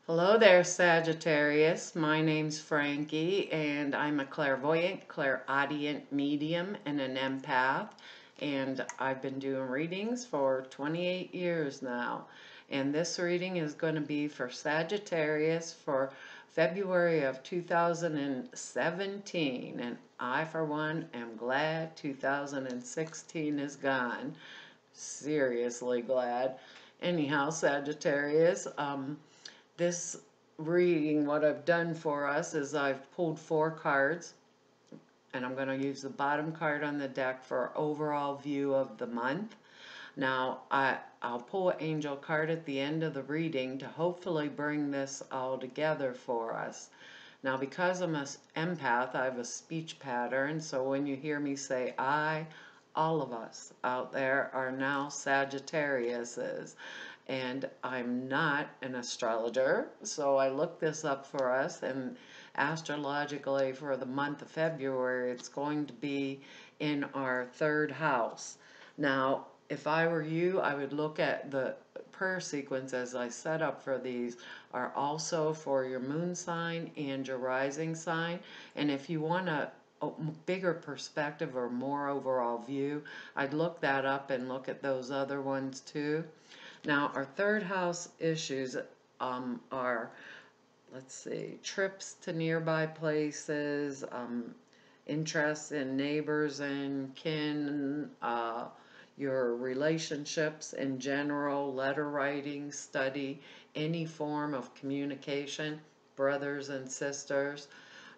Hello there, Sagittarius. My name's Frankie, and I'm a clairvoyant, clairaudient medium, and an empath. And I've been doing readings for 28 years now. And this reading is going to be for Sagittarius for February of 2017. And I, for one, am glad 2016 is gone. Seriously glad. Anyhow, Sagittarius, this reading, what I've done for us is I've pulled 4 cards, and I'm going to use the bottom card on the deck for overall view of the month. Now, I'll pull an angel card at the end of the reading to hopefully bring this all together for us. Now, because I'm an empath, I have a speech pattern, so when you hear me say I, all of us out there are now Sagittariuses. And I'm not an astrologer, so I looked this up for us, and astrologically for the month of February, it's going to be in our 3rd house. Now, if I were you, I would look at the prayer sequences I set up for these are also for your moon sign and your rising sign. And if you want a bigger perspective or more overall view, I'd look that up and look at those other ones too. Now, our 3rd house issues are, let's see, trips to nearby places, interests in neighbors and kin, your relationships in general, letter writing, study, any form of communication, brothers and sisters.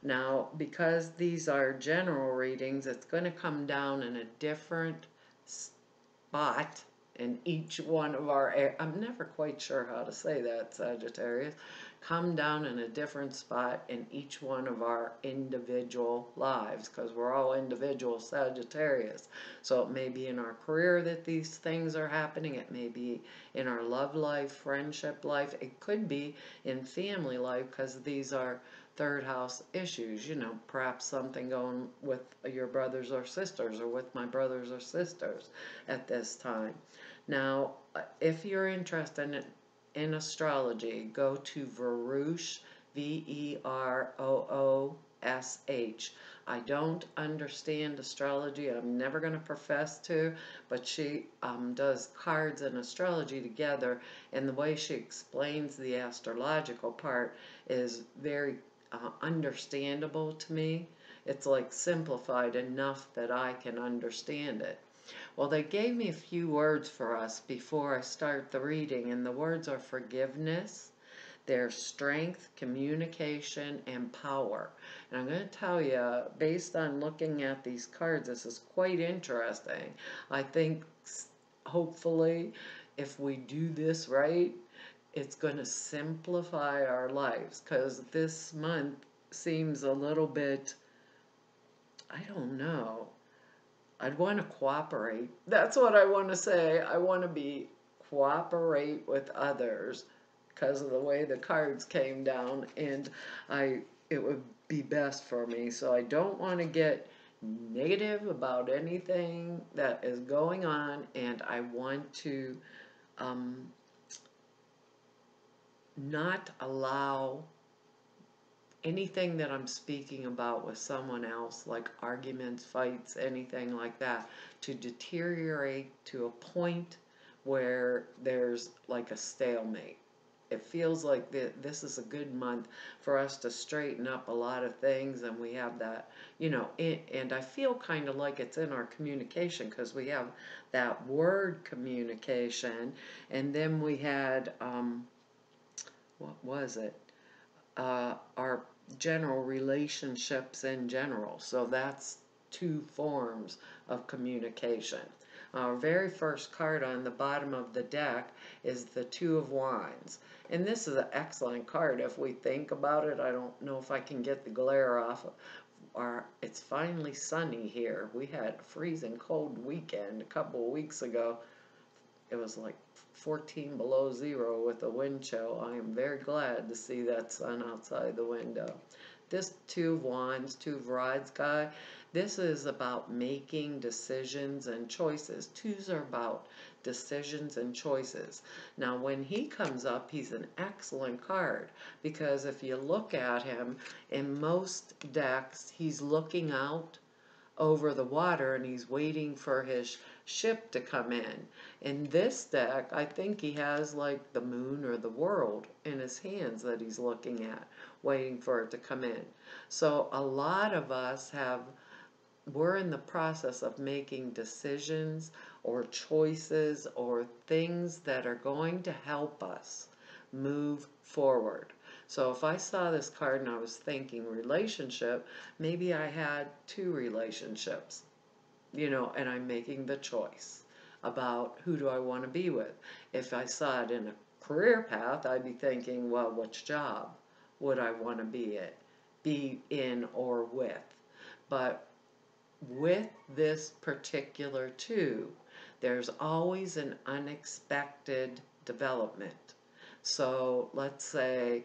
Now, because these are general readings, it's going to come down in a different spot in each one of our, I'm never quite sure how to say that, Sagittarius, come down in a different spot in each one of our individual lives, because we're all individual Sagittarius. So it may be in our career that these things are happening, it may be in our love life, friendship life, it could be in family life, because these are 3rd house issues, you know, perhaps something going with your brothers or sisters, or with my brothers or sisters at this time. Now, if you're interested in astrology, go to Veroush, Veroosh. I don't understand astrology. I'm never going to profess to, but she does cards and astrology together, and the way she explains the astrological part is very understandable to me. It's like simplified enough that I can understand it. Well, they gave me a few words for us before I start the reading, and the words are forgiveness, their strength, communication, and power. And I'm going to tell you, based on looking at these cards, this is quite interesting. I think hopefully if we do this right, it's going to simplify our lives, because this month seems a little bit, I don't know, I'd want to cooperate. That's what I want to say. I want to cooperate with others because of the way the cards came down, and it would be best for me. So I don't want to get negative about anything that is going on, and I want to not allow anything that I'm speaking about with someone else, like arguments, fights, anything like that, to deteriorate to a point where there's like a stalemate. It feels like this is a good month for us to straighten up a lot of things, and we have that, you know, and I feel kind of like it's in our communication, because we have that word communication, and then we had, what was it? Our general relationships in general. So that's 2 forms of communication. Our very first card on the bottom of the deck is the 2 of Wands. And this is an excellent card if we think about it. I don't know if I can get the glare off. It's finally sunny here. We had a freezing cold weekend a couple of weeks ago. It was like 14 below zero with a wind chill. I am very glad to see that sun outside the window. This 2 of Wands, 2 of Rods guy, This is about making decisions and choices. Twos are about decisions and choices. Now, when he comes up, he's an excellent card because if you look at him, in most decks, he's looking out over the water and he's waiting for his ship to come in. In this deck, I think he has like the moon or the world in his hands that he's looking at, waiting for it to come in. So a lot of us we're in the process of making decisions or choices or things that are going to help us move forward. So if I saw this card and I was thinking relationship, maybe I had two relationships, and I'm making the choice about who do I want to be with. If I saw it in a career path, I'd be thinking, well, which job would I want to be in or with? But with this particular two, there's always an unexpected development. So let's say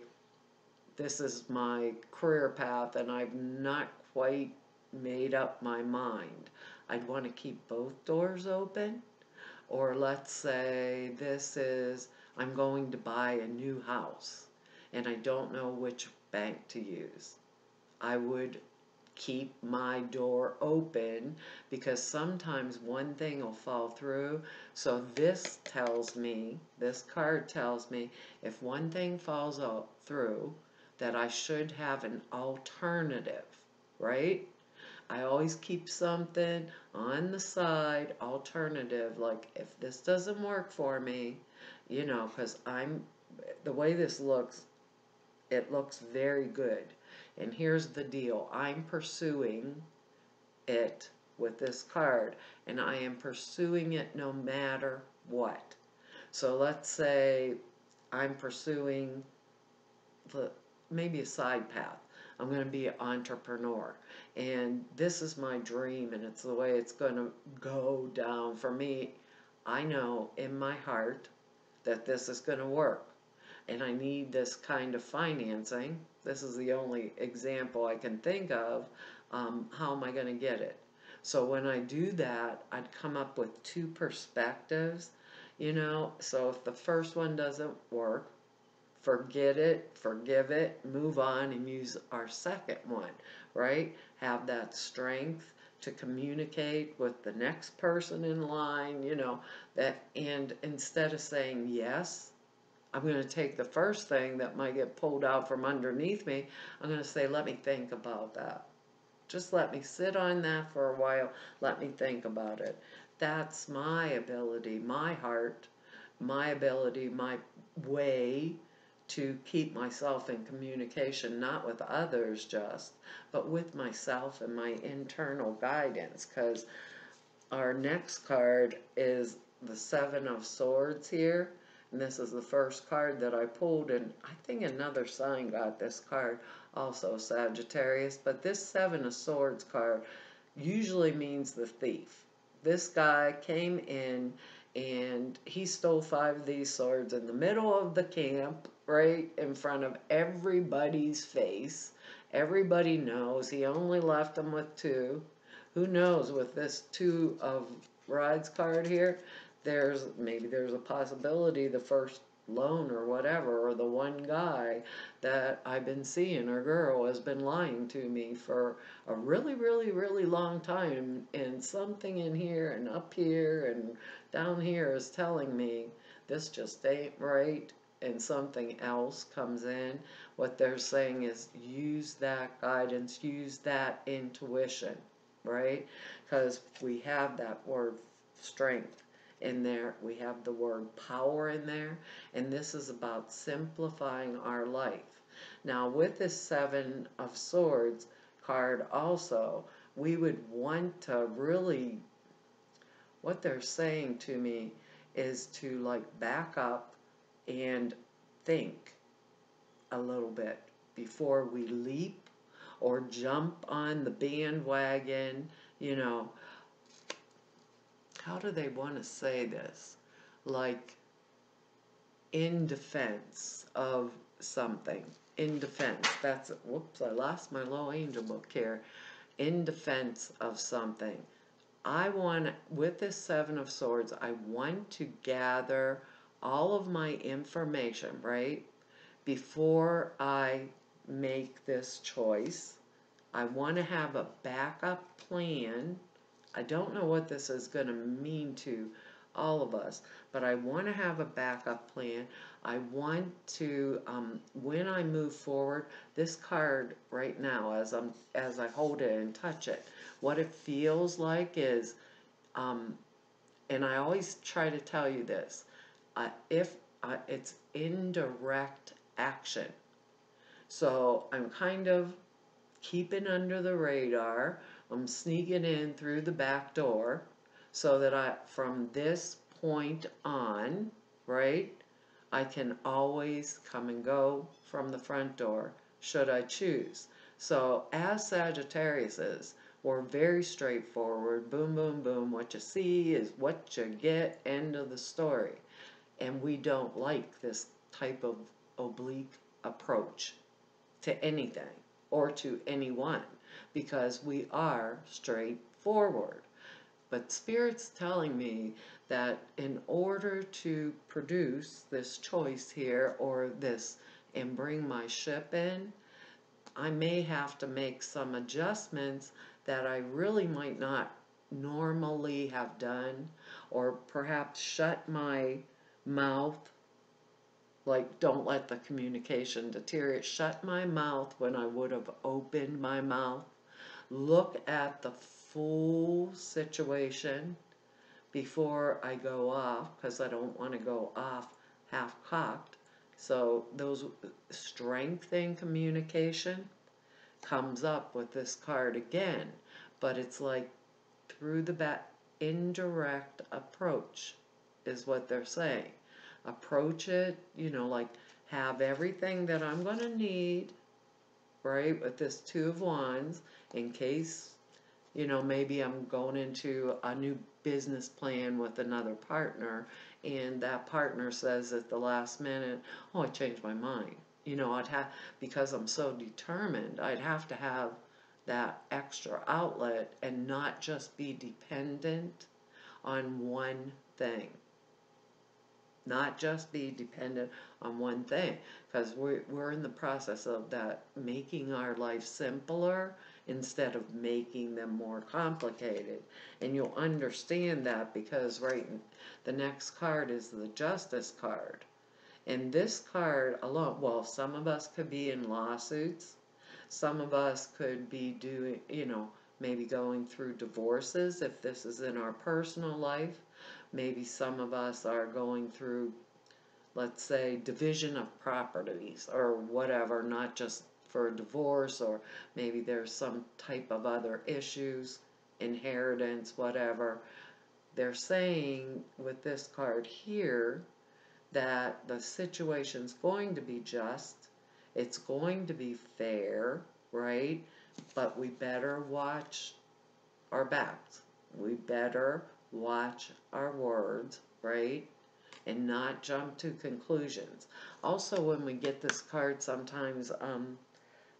this is my career path and I've not quite made up my mind. I'd want to keep both doors open. Or let's say I'm going to buy a new house and I don't know which bank to use. I would keep my door open because sometimes one thing will fall through. So this card tells me if one thing falls through, that I should have an alternative, right? I always keep something on the side, alternative, like if this doesn't work for me, because the way this looks, it looks very good. And here's the deal. I'm pursuing it with this card, and I am pursuing it no matter what. So let's say I'm pursuing maybe a side path. I'm going to be an entrepreneur, and this is my dream, and it's the way it's going to go down for me. I know in my heart that this is going to work, and I need this kind of financing. This is the only example I can think of. How am I going to get it? So when I do that, I'd come up with two perspectives, So if the first one doesn't work, forget it, forgive it, move on, and use our second one, right? Have that strength to communicate with the next person in line, and instead of saying yes, I'm going to take the first thing that might get pulled out from underneath me. I'm going to say, let me think about that. Just let me sit on that for a while. Let me think about it. That's my ability, my heart, my ability, my way to keep myself in communication, not with others just, but with myself and my internal guidance. Because our next card is the Seven of Swords here. And this is the first card that I pulled, and I think another sign got this card, also Sagittarius. But this Seven of Swords card usually means the thief. This guy came in and he stole 5 of these swords in the middle of the camp, right in front of everybody's face. Everybody knows. He only left them with 2. Who knows, with this 2 of Rods card here, maybe there's a possibility the first loan or whatever, or the one guy that I've been seeing or girl has been lying to me for a really, really, really long time, and something in here and up here and down here is telling me this just ain't right, and something else comes in. What they're saying is use that guidance, use that intuition, right? Because we have that word strength in there, we have the word power in there, and this is about simplifying our life. Now with this Seven of Swords card also, we would want to really, what they're saying to me is to like back up and think a little bit before we leap or jump on the bandwagon, how do they want to say this? Like, in defense of something. In defense. That's, whoops, I lost my low angel book here. in defense of something. I want, with this Seven of Swords, I want to gather all of my information, right? Before I make this choice, I want to have a backup plan. I don't know what this is going to mean to all of us, but I want to have a backup plan. I want to, when I move forward, this card right now, as I hold it and touch it, what it feels like is, and I always try to tell you this, if it's indirect action. So I'm kind of keeping under the radar. I'm sneaking in through the back door so that from this point on, right, I can always come and go from the front door should I choose. So as Sagittarius is, we're very straightforward. Boom, boom, boom. What you see is what you get. End of the story. And we don't like this type of oblique approach to anything or to anyone because we are straightforward. But Spirit's telling me that in order to produce this choice here or this and bring my ship in, I may have to make some adjustments that I really might not normally have done, or perhaps shut my mouth, like don't let the communication deteriorate, shut my mouth when I would have opened my mouth, look at the full situation before I go off, because I don't want to go off half-cocked. So those strength in communication comes up with this card again, but it's like through the back, indirect approach is what they're saying. Approach it, you know, like have everything that I'm going to need, right, with this Two of Wands, in case, you know, maybe I'm going into a new business plan with another partner, and that partner says at the last minute, oh, I changed my mind. You know, I'd have, because I'm so determined, I'd have to have that extra outlet and not just be dependent on one thing. Not just be dependent on one thing, because we're in the process of that, making our life simpler instead of making them more complicated. And you'll understand that because the next card is the Justice card. And this card alone, well, some of us could be in lawsuits, some of us could be doing, you know, maybe going through divorces if this is in our personal life. Maybe some of us are going through, let's say, division of properties or whatever, not just for a divorce, or maybe there's some type of other issues, inheritance, whatever. They're saying with this card here that the situation's going to be just, it's going to be fair, right? But we better watch our backs. We better watch our words, right? And not jump to conclusions. Also, when we get this card, sometimes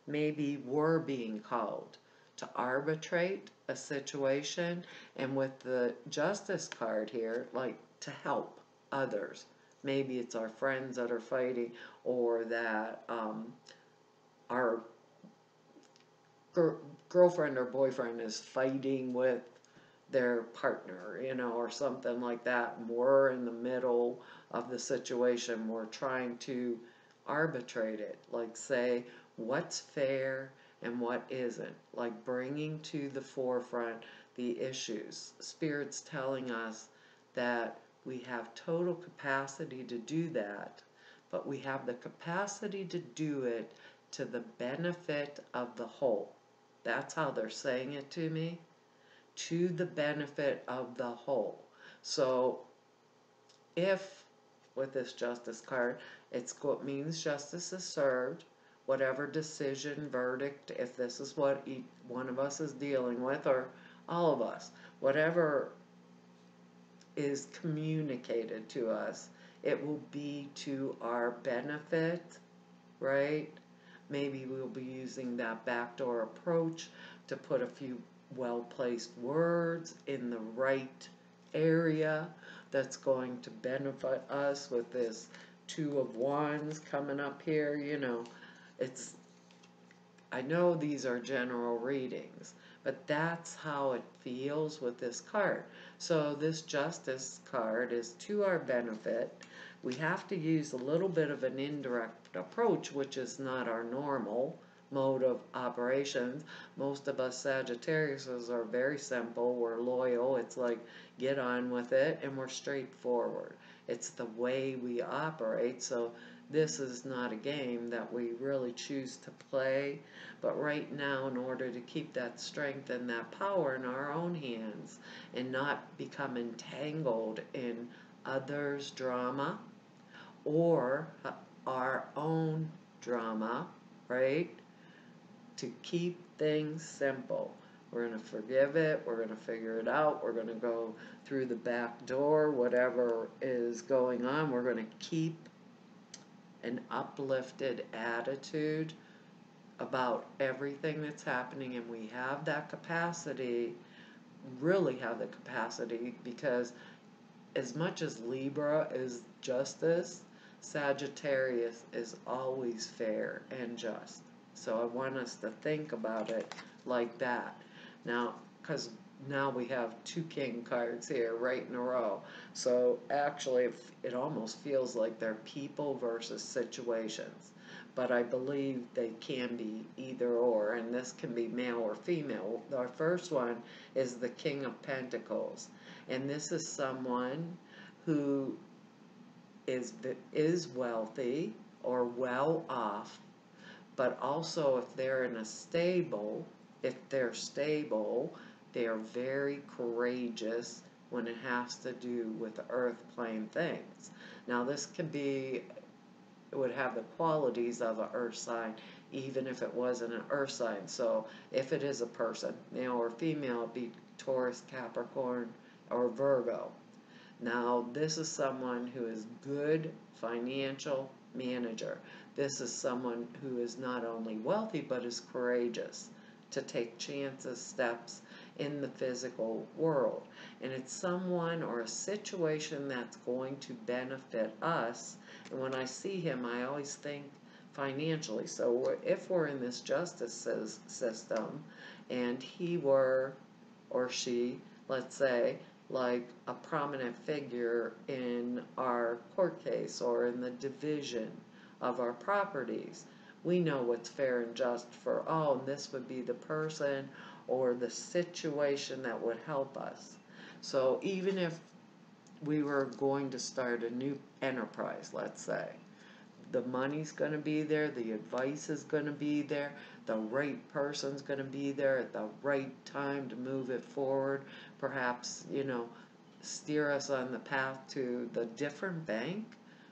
maybe we're being called to arbitrate a situation, and with the Justice card here, like to help others. Maybe it's our friends that are fighting, or that our girlfriend or boyfriend is fighting with their partner, you know, or something like that. And we're in the middle of the situation. We're trying to arbitrate it, like say what's fair and what isn't, like bringing to the forefront the issues. Spirit's telling us that we have total capacity to do that, but we have the capacity to do it to the benefit of the whole. That's how they're saying it to me. To the benefit of the whole. So if with this Justice card, it means justice is served, whatever decision, verdict, if this is what each one of us is dealing with, or all of us, whatever is communicated to us, it will be to our benefit, right? Maybe we'll be using that backdoor approach to put a few well-placed words in the right area that's going to benefit us with this Two of Wands coming up here. You know, it's, I know these are general readings, but that's how it feels with this card. So this Justice card is to our benefit. We have to use a little bit of an indirect approach, which is not our normal mode of operations. Most of us Sagittariuses are very simple. We're loyal. It's like, get on with it, and we're straightforward. It's the way we operate. So this is not a game that we really choose to play, but right now, in order to keep that strength and that power in our own hands and not become entangled in others' drama or our own drama, right? To keep things simple. We're going to forgive it. We're going to figure it out. We're going to go through the back door, whatever is going on. We're going to keep an uplifted attitude about everything that's happening, and we have that capacity, really have the capacity, because as much as Libra is justice, Sagittarius is always fair and just. So I want us to think about it like that. Now, because now we have two king cards here right in a row. So actually, it almost feels like they're people versus situations. But I believe they can be either or, and this can be male or female. Our first one is the King of Pentacles. And this is someone who is wealthy or well off, but also if they're stable, they are very courageous when it has to do with earth plane things. Now this can be, it would have the qualities of an earth sign, even if it wasn't an earth sign. So if it is a person, male or female, it'd be Taurus, Capricorn, or Virgo. Now this is someone who is good financial manager. This is someone who is not only wealthy, but is courageous to take chances, steps in the physical world. And it's someone or a situation that's going to benefit us. And when I see him, I always think financially. So if we're in this justice system, and he were, or she, let's say, like a prominent figure in our court case or in the division of our properties, we know what's fair and just for, oh, and this would be the person or the situation that would help us. So even if we were going to start a new enterprise, let's say, the money's going to be there, the advice is going to be there, the right person's going to be there at the right time to move it forward, perhaps, you know, steer us on the path to the different bank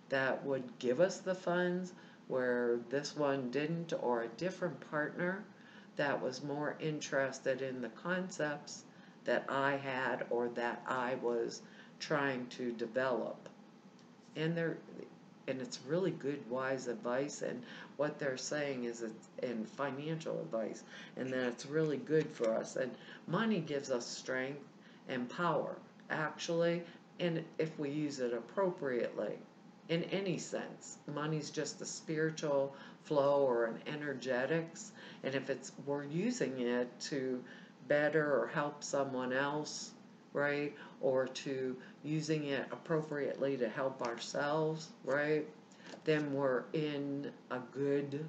that would give us the funds where this one didn't, or a different partner that was more interested in the concepts that I had or that I was trying to develop. And it's really good, wise advice, and what they're saying is it's in financial advice, and that it's really good for us. And money gives us strength and power, actually, and if we use it appropriately. In any sense, money's just a spiritual flow or an energetics, and if we're using it to better or help someone else, right, or to using it appropriately to help ourselves, right, then we're in a good,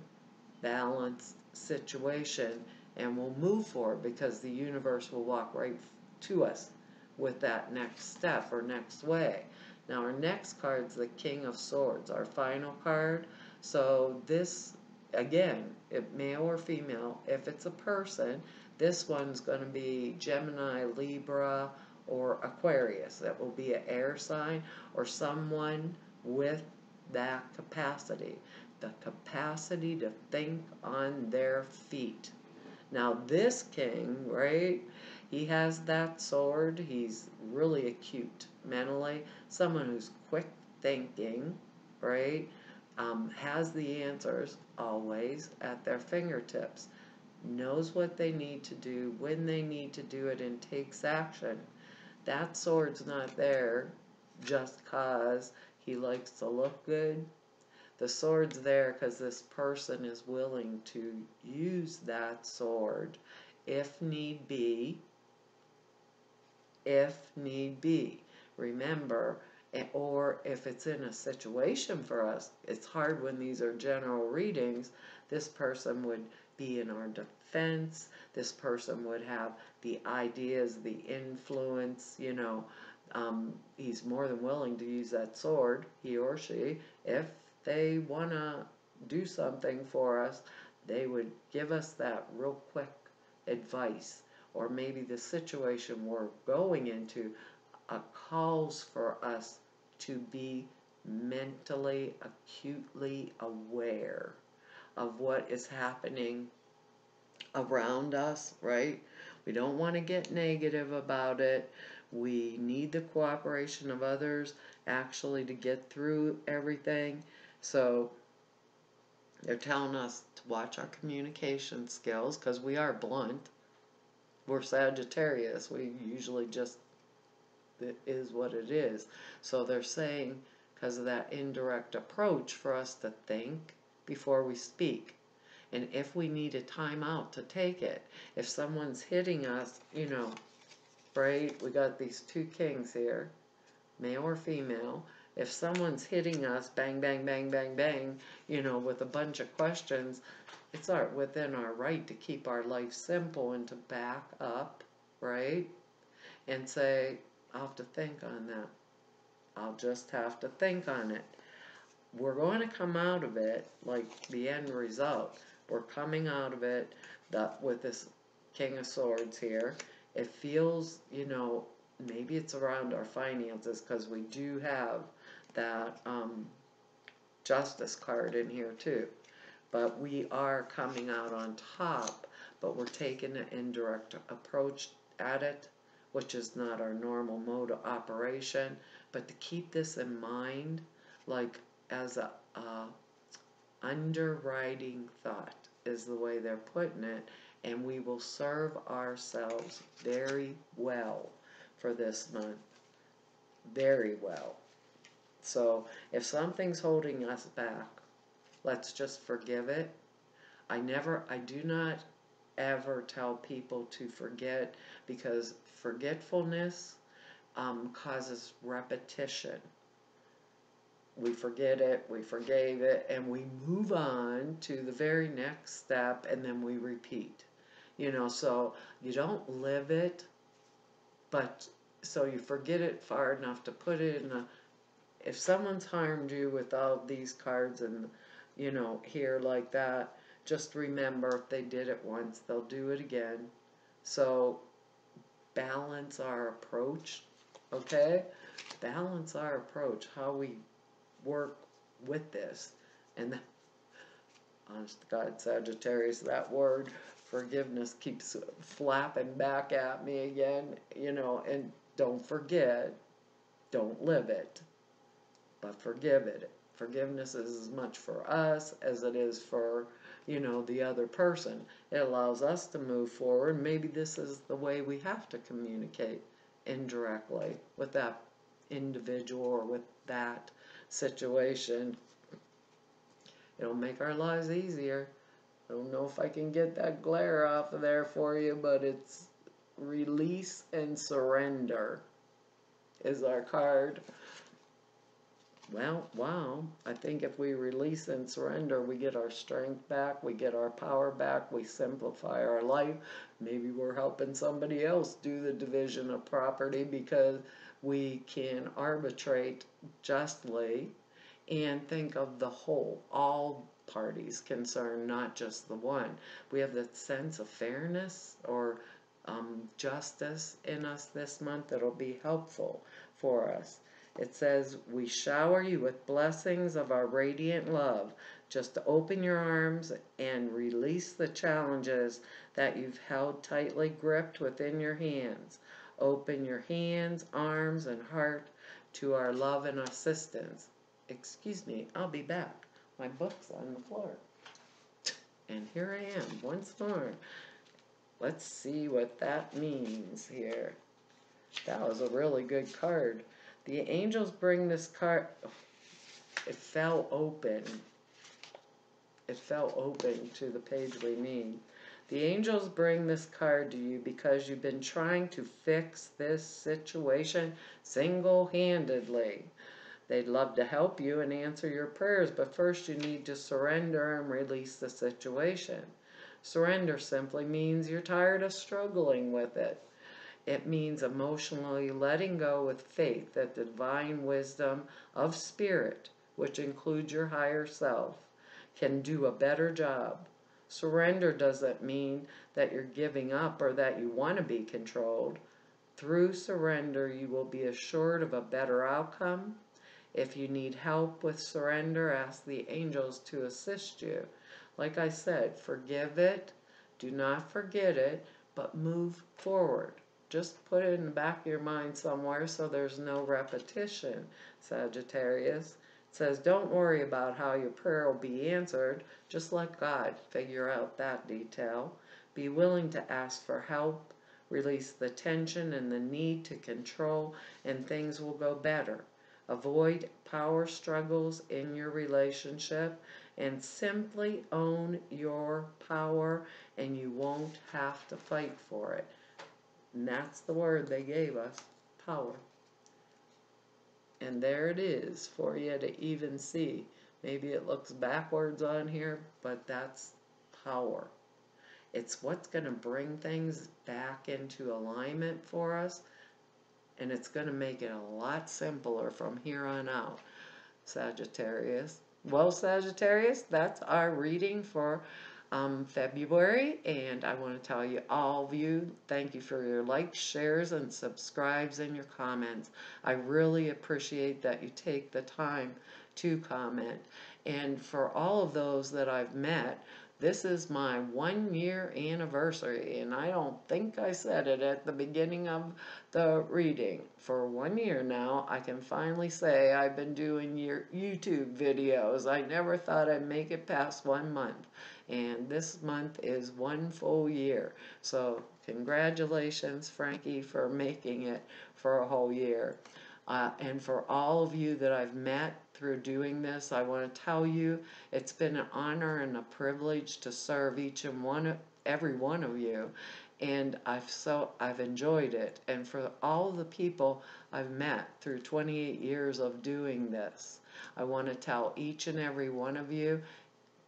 balanced situation, and we'll move forward because the universe will walk right to us with that next step or next way. Now our next card's the King of Swords, our final card. So this, again, if male or female, if it's a person, this one's going to be Gemini, Libra, or Aquarius. That will be an air sign or someone with that capacity. The capacity to think on their feet. Now this king, right, he has that sword. He's really acute mentally. Someone who's quick thinking, right, has the answers always at their fingertips. knows what they need to do, when they need to do it, and takes action. That sword's not there just 'cause he likes to look good. The sword's there because this person is willing to use that sword if need be. If need be. Remember, or if it's in a situation for us, it's hard when these are general readings. This person would be in our defense. This person would have the ideas, the influence, you know. He's more than willing to use that sword, he or she, if they want to do something for us. They would give us that real quick advice, or maybe the situation we're going into calls for us to be mentally, acutely aware of what is happening around us, right? We don't want to get negative about it. We need the cooperation of others actually to get through everything. So they're telling us to watch our communication skills because we are blunt. We're Sagittarius. We usually just, it is what it is. So they're saying, because of that indirect approach, for us to think before we speak. And if we need a timeout to take it, if someone's hitting us, you know, right? We got these two kings here, male or female. If someone's hitting us, bang, bang, bang, bang, bang, you know, with a bunch of questions, it's within our right to keep our life simple and to back up, right? And say, I'll have to think on that. I'll just have to think on it. We're going to come out of it, like the end result. We're coming out of it with this King of Swords here. It feels, you know, maybe it's around our finances because we do have that Justice card in here too. But we are coming out on top, but we're taking an indirect approach at it, which is not our normal mode of operation. But to keep this in mind, like as a underwriting thought is the way they're putting it, and we will serve ourselves very well for this month. Very well. So if something's holding us back, let's just forgive it. I do not ever tell people to forget, because forgetfulness causes repetition. We forget it, we forgave it, and we move on to the very next step, and then we repeat. You know, so you don't live it, but so you forget it far enough to put it in a, if someone's harmed you with all these cards and, you know, here like that, just remember if they did it once, they'll do it again. So balance our approach, okay? Balance our approach, how we work with this. And honest to God, Sagittarius, that word forgiveness keeps flapping back at me again, you know, and don't forget, don't live it, but forgive it. Forgiveness is as much for us as it is for, you know, the other person. It allows us to move forward. Maybe this is the way we have to communicate indirectly with that individual or with that situation. It'll make our lives easier. I don't know if I can get that glare off of there for you, but it's release and surrender is our card. Well, wow. I think if we release and surrender, we get our strength back, we get our power back, we simplify our life. Maybe we're helping somebody else do the division of property because we can arbitrate justly and think of the whole, all parties concerned, not just the one. We have that sense of fairness or justice in us this month that'll be helpful for us. It says, we shower you with blessings of our radiant love. Just open your arms and release the challenges that you've held tightly gripped within your hands. Open your hands, arms, and heart to our love and assistance. Excuse me, I'll be back. My book's on the floor. And here I am once more. Let's see what that means here. That was a really good card. The angels bring this card. It fell open. It fell open to the page we need. The angels bring this card to you because you've been trying to fix this situation single-handedly. They'd love to help you and answer your prayers, but first you need to surrender and release the situation. Surrender simply means you're tired of struggling with it. It means emotionally letting go with faith that the divine wisdom of spirit, which includes your higher self, can do a better job. Surrender doesn't mean that you're giving up or that you want to be controlled. Through surrender, you will be assured of a better outcome. If you need help with surrender, ask the angels to assist you. Like I said, forgive it, do not forget it, but move forward. Just put it in the back of your mind somewhere so there's no repetition, Sagittarius. It says, don't worry about how your prayer will be answered. Just let God figure out that detail. Be willing to ask for help. Release the tension and the need to control, and things will go better. Avoid power struggles in your relationship and simply own your power, and you won't have to fight for it. And that's the word they gave us, power. And there it is for you to even see. Maybe it looks backwards on here, but that's power. It's what's going to bring things back into alignment for us, and it's going to make it a lot simpler from here on out, Sagittarius. Well, Sagittarius, that's our reading for February, and I want to tell you, all of you, thank you for your likes, shares, and subscribes and your comments. I really appreciate that you take the time to comment. And for all of those that I've met, this is my 1-year anniversary, and I don't think I said it at the beginning of the reading. For 1 year now, I can finally say I've been doing your YouTube videos. I never thought I'd make it past 1 month, and this month is 1 full year. So congratulations, Frankie, for making it for a whole year. And for all of you that I've met through doing this, I want to tell you it's been an honor and a privilege to serve every one of you, and I've enjoyed it. And for all the people I've met through 28 years of doing this, I want to tell each and every one of you,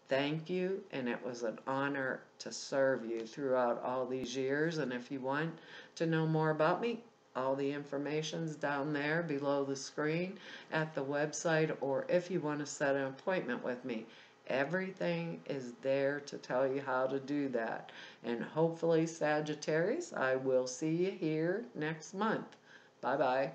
thank you, and it was an honor to serve you throughout all these years. And if you want to know more about me, all the information's down there below the screen at the website, or if you want to set an appointment with me, everything is there to tell you how to do that. And hopefully, Sagittarius, I will see you here next month. Bye-bye.